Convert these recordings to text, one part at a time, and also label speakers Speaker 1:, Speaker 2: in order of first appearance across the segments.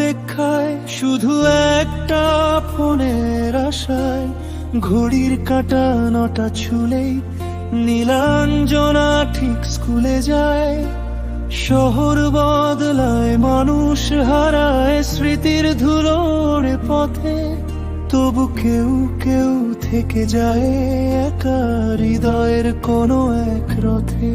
Speaker 1: অপেক্ষায়, শুধু একটা ফোনের আশায়। ঘড়ির কাঁটা 9টা ছুলেই নীলাঞ্জনা ঠিক স্কুলে যায়। শহর বদলায়, মানুষ হারায়, স্মৃতির ধুলোর পথে। তবু কেউ কেউ থেকে যায় একা হৃদয়ের কোনো এক রথে।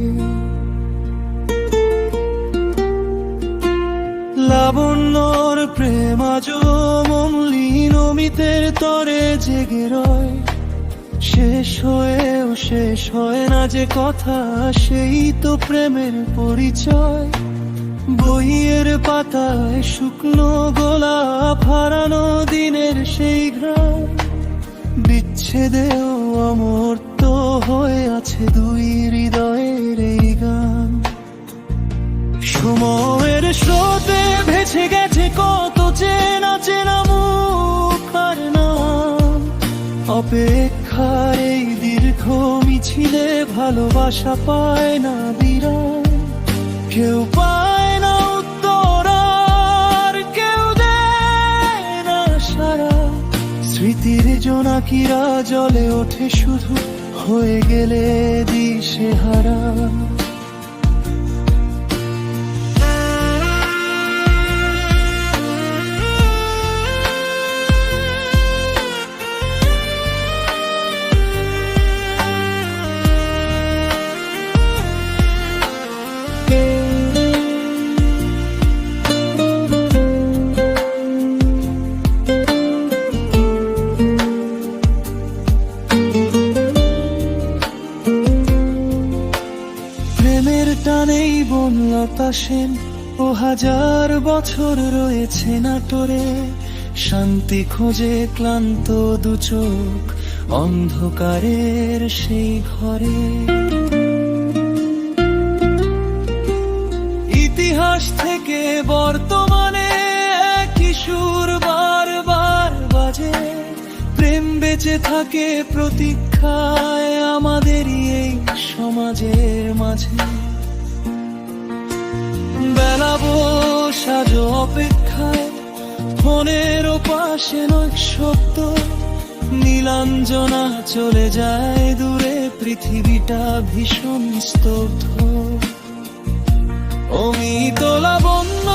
Speaker 1: লাবণ্যর প্রেম আজও মলিন অমিতের তরে জেগে রয়। শেষ হয়েও শেষ হয় না যে কথা, সেই তো প্রেমের পরিচয়। বইয়ের পাতায় শুকনো গোলাপ, হারানো দিনের সেই ঘ্রাণ। বিচ্ছেদেও অমর্ত্য হয়ে আছে দুই হৃদয়ের এই গান। সময়ের স্রোতে ভেসে গেছে কত চেনা চেনা মুখ আর নাম। অপেক্ষার এই দীর্ঘ মিছিলে ভালোবাসা পায় না বিরাম। কেউ পায় না উত্তর, আর কেউ দেয় না সারা। স্মৃতির জোনাকিরা জ্বলে ওঠে শুধু হয়ে গেলে দিশেহারা। প্রেমের টানেই বনলতা সেন ও হাজার বছর রয়েছে নাটোরে। শান্তি খোঁজে ক্লান্ত দু চোখ অন্ধকারের সেই ঘরে। ইতিহাস থেকে বর্তমানে একই সুর বারবার বাজে। প্রেম বেঁচে থাকে প্রতীক্ষায় আমাদেরই এই সমাজের মাঝে। বেলা বসাজ অপেক্ষায়, ফোনের পাশে নয় শব্দ। নীলাঞ্জনা চলে যায় দূরে, পৃথিবীটা ভীষণ স্তব্ধ। অমিত লাবণ্য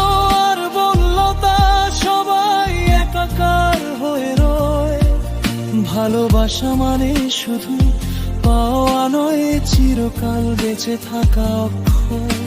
Speaker 1: আর বনলতা সবাই একাকার হয়ে রয়। ভালোবাসা মানে শুধু পাওয়া নয়, চিরকাল বেঁচে থাকা অক্ষয়।